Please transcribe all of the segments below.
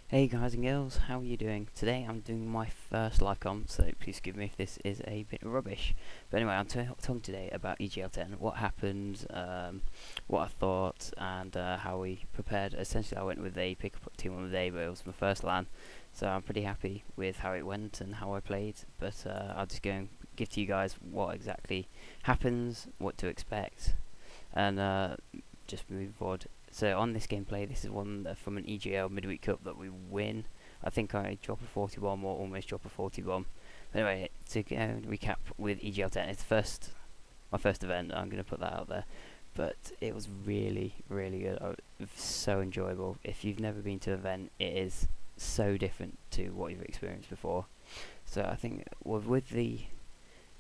Hey guys and girls, how are you doing? Today I'm doing my first live com, so please forgive me if this is a bit rubbish. But anyway, I'm talking today about EGL 10, what happened, what I thought, and how we prepared. Essentially, I went with a pick-up team on the day, but it was my first LAN, so I'm pretty happy with how it went and how I played. But I'll just go and give to you guys what exactly happens, what to expect, and just moving forward. So on this gameplay, this is one from an EGL midweek cup that we win. I think I drop a 40 bomb or almost drop a 40 bomb. Anyway, to go and recap with EGL 10, it's my first event. I'm going to put that out there, but it was really, really good. It was so enjoyable. If you've never been to an event, it is so different to what you've experienced before. So I think with the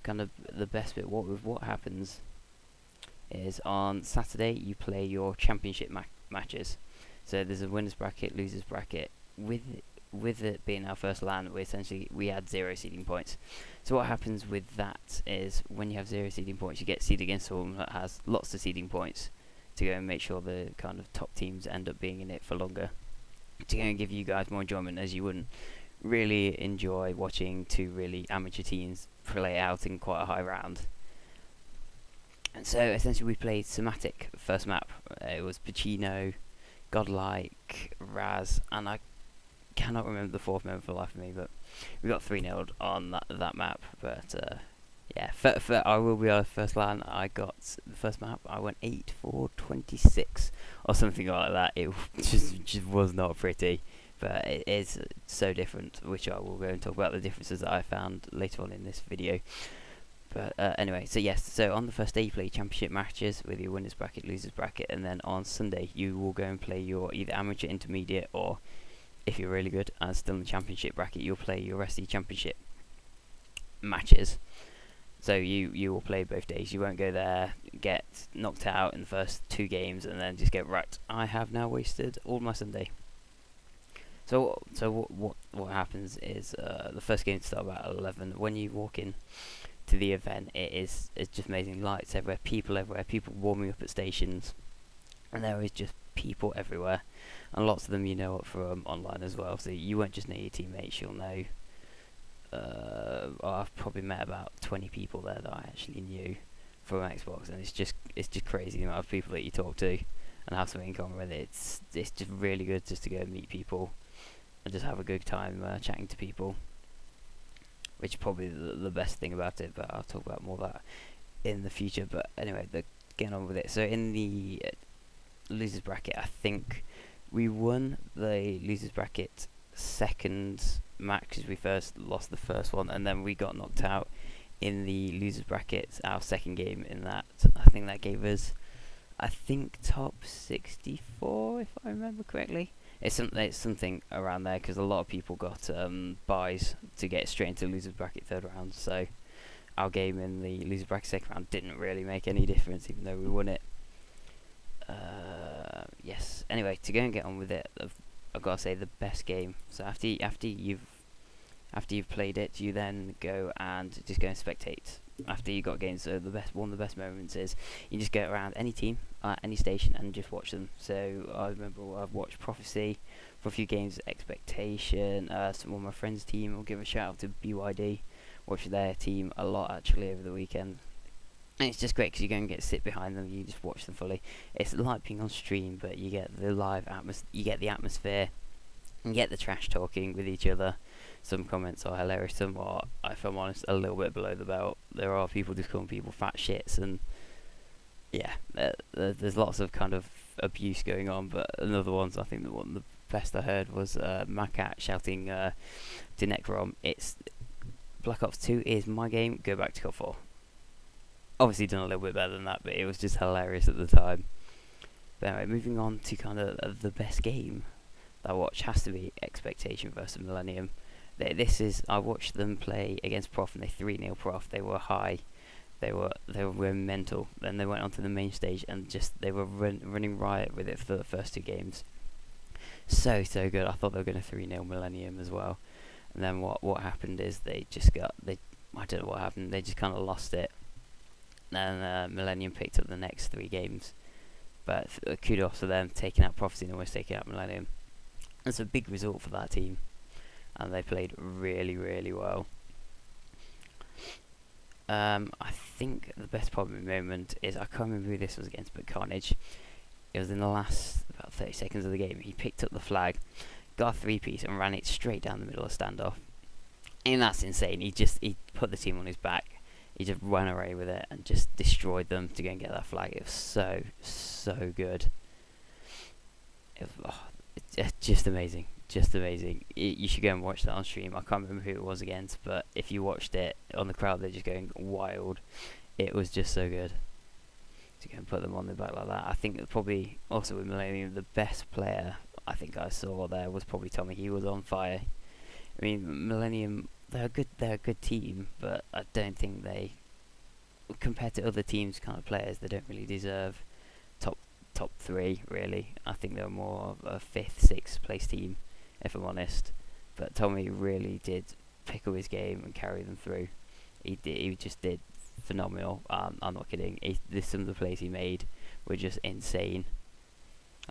kind of the best bit, what happens is on Saturday you play your championship matches. So there's a winners bracket, losers bracket. With it being our first LAN, we had 0 seeding points. So what happens with that is when you have 0 seeding points, you get seeded against someone that has lots of seeding points to go and make sure the kind of top teams end up being in it for longer, to go and give you guys more enjoyment, as you wouldn't really enjoy watching two really amateur teams play out in quite a high round. And so essentially we played Somatic first map. It was Pacino, Godlike, Raz, and I cannot remember the fourth member for the life of me, but we got 3-0 on that map. But yeah, I will be our first LAN. I got the first map. I went 8 for 26 or something like that. It just was not pretty, but it is so different, which I will go and talk about the differences that I found later on in this video. But anyway, so yes, so on the first day you play championship matches with your winners bracket, losers bracket, and then on Sunday you will go and play your either amateur, intermediate, or if you're really good and still in the championship bracket, you'll play your rest of your championship matches. So you will play both days. You won't go there, get knocked out in the first 2 games, and then just go, right, I have now wasted all my Sunday. So what happens is the first game starts about 11. When you walk in to the event, it's just amazing. Lights everywhere, people warming up at stations, and there is just people everywhere, and lots of them you know from online as well. So you won't just know your teammates, you'll know. I've probably met about 20 people there that I actually knew from Xbox, and it's just crazy the amount of people that you talk to and have something in common with it. It's just really good just to go and meet people and just have a good time chatting to people, which is probably the best thing about it, but I'll talk about more of that in the future. But anyway, getting on with it. So in the losers bracket, I think we won the losers bracket second match because we first lost the first one, and then we got knocked out in the losers bracket, our second game in that. I think that gave us, top 64 if I remember correctly. It's something around there, because a lot of people got buys to get straight into losers bracket third round. So our game in the losers bracket second round didn't really make any difference, even though we won it. Yes. Anyway, to go and get on with it, I've got to say the best game. So after you've played it, you then go and just go and spectate. After you got games, so one of the best moments is you just go around any team, any station, and just watch them. So I remember I've watched Prophecy for a few games, Expectation, some of my friends' team. I'll give a shout out to BYD. Watched their team a lot actually over the weekend, and it's just great because you go and get to sit behind them. You just watch them fully. It's like being on stream, but you get the live you get the atmosphere, and you get the trash talking with each other. Some comments are hilarious, some are, if I'm honest, a little bit below the belt. There are people just calling people fat shits, and yeah, there's lots of kind of abuse going on. But another ones, I think the one the best I heard was Macat shouting to Necrom, "It's Black Ops 2 is my game. Go back to COD 4." Obviously done a little bit better than that, but it was just hilarious at the time. But anyway, moving on to kind of the best game that I watched has to be Expectation versus Millennium. I watched them play against Prof, and they 3-0 Prof. They were high, they were mental. Then they went onto the main stage and just they were running riot with it for the first 2 games. So good. I thought they were going to 3-0 Millennium as well. And then what happened is I don't know what happened. They just kind of lost it. Then Millennium picked up the next 3 games. But kudos to them taking out Prophecy and almost taking out Millennium. It's a big result for that team, and they played really, really well. I think the best probably moment is, I can't remember who this was against, but Carnage. It was in the last about 30 seconds of the game. He picked up the flag, got a three-piece, and ran it straight down the middle of standoff. And that's insane. He put the team on his back. He just ran away with it and just destroyed them to go and get that flag. It was so good. It was, it's just amazing. Just amazing. You should go and watch that on stream. I can't remember who it was against, but if you watched it on the crowd, they're just going wild. It was just so good to go and put them on their back like that. I think that probably also with Millennium, the best player I think I saw there was probably Tommy. He was on fire. I mean, Millennium, they're a good team, but I don't think they, compared to other teams' kind of players, they don't really deserve top three, really. I think they're more of a 5th, 6th place team, if I'm honest. But Tommy really did pick up his game and carry them through. He just did phenomenal. I'm not kidding. Some of the plays he made were just insane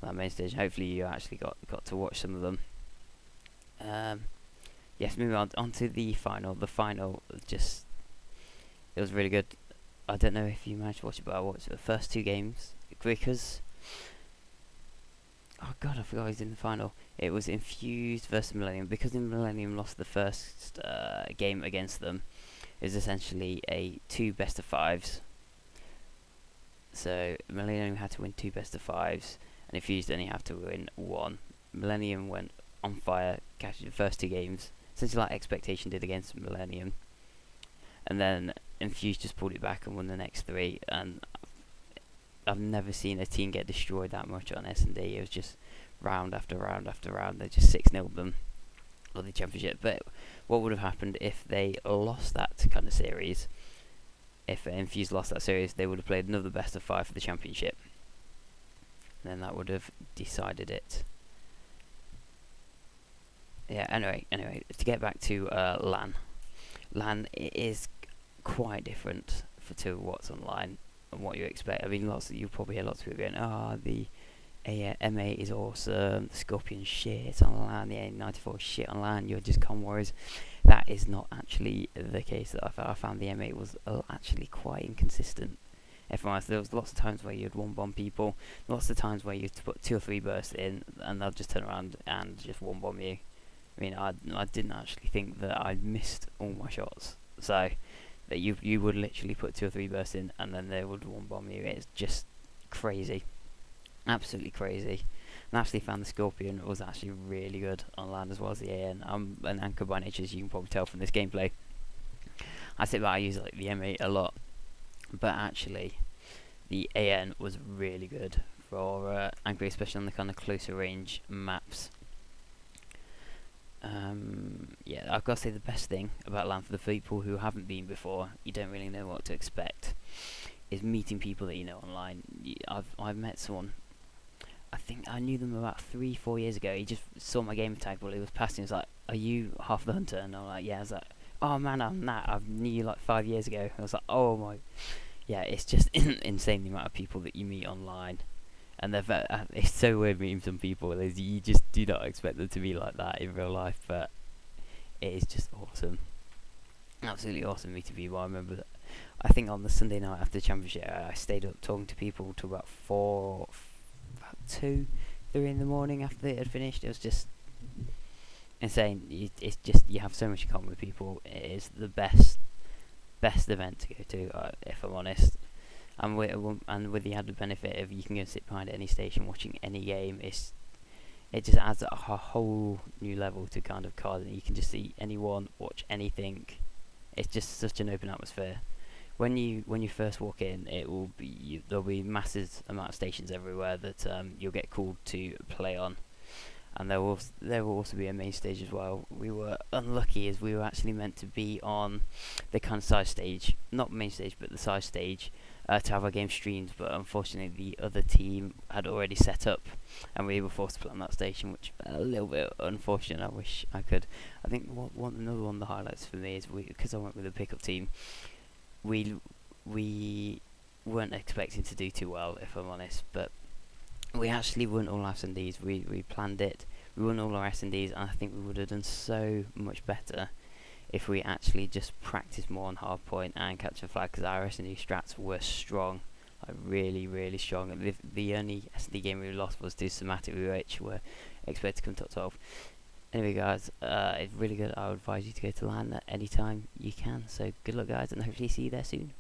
on that main stage. Hopefully you actually got to watch some of them. Yes, moving on to the final. The final, just, it was really good. I don't know if you managed to watch it, but I watched the first 2 games because, oh god, I forgot I was in the final. It was Infused versus Millennium. Because Millennium lost the first game against them, it was essentially a 2 best of 5s. So Millennium had to win 2 best of 5s, and Infused only have to win 1. Millennium went on fire, catching the first 2 games, essentially like Expectation did against Millennium. And then Infused just pulled it back and won the next 3, and I've never seen a team get destroyed that much on S&D. It was just round after round after round. They just 6-0'd them for the championship. But what would have happened if they lost that kind of series? If Infused lost that series, they would have played another best of 5 for the championship. And then that would have decided it. Yeah, anyway, to get back to LAN. LAN is quite different to what's online and what you expect. I mean, you'll probably hear lots of people going, the MA is awesome, the Scorpion shit on LAN, the A94 shit on LAN, you're just con warriors. That is not actually the case. That I found the MA was actually quite inconsistent. There was lots of times where you'd one-bomb people, lots of times where you'd put 2 or 3 bursts in, and they'll just turn around and just one-bomb you. I mean, I didn't actually think that I missed all my shots. So that you would literally put 2 or 3 bursts in, and then they would one-bomb you. It's just crazy, absolutely crazy. And I actually found the Scorpion was actually really good on LAN as well as the AN. I'm an anchor by nature, as you can probably tell from this gameplay. I say that I use like the M8 a lot, but actually the AN was really good for anchoring, especially on the kind of closer range maps. Yeah, I've got to say the best thing about LAN for the people who haven't been before, you don't really know what to expect, is meeting people that you know online. I've met someone, I think I knew them about 3-4 years ago. He just saw my gamer tag while he was passing. He was like, "Are you Half the Hunter?" And I'm like, "Yeah." I was like, "Oh man, I'm that. I knew you like 5 years ago." I was like, "Oh my." Yeah, it's just insane the amount of people that you meet online. And it's so weird meeting some people. You just do not expect them to be like that in real life, but it is just awesome. Absolutely awesome meeting people. I remember that, I think on the Sunday night after the championship, I stayed up talking to people till about 2, 3 in the morning after it had finished. It was just insane. It's just, you have so much in common with people. It is the best event to go to, if I'm honest. And with the added benefit of you can go and sit behind any station watching any game, it just adds a whole new level to kind of cards, and you can just see anyone, watch anything. It's just such an open atmosphere. When you first walk in, there'll be massive amount of stations everywhere that you'll get called to play on, and there will also be a main stage as well. We were unlucky as we were actually meant to be on the kind of side stage, not main stage, but the side stage, to have our game streamed, but unfortunately the other team had already set up, and we were forced to play on that station, which a little bit unfortunate. I wish I could. I think another one of the highlights for me is because I went with a pickup team, we weren't expecting to do too well, if I'm honest, but we actually won all our Sundays. We planned it We won all our S&Ds, and I think we would have done so much better if we actually just practiced more on hardpoint and capture flag, because our S&D strats were strong, like really strong. The only S&D game we lost was to Somatic, which were expected to come top 12. Anyway guys, it's really good. I would advise you to go to LAN at any time you can, so good luck guys, and hopefully see you there soon.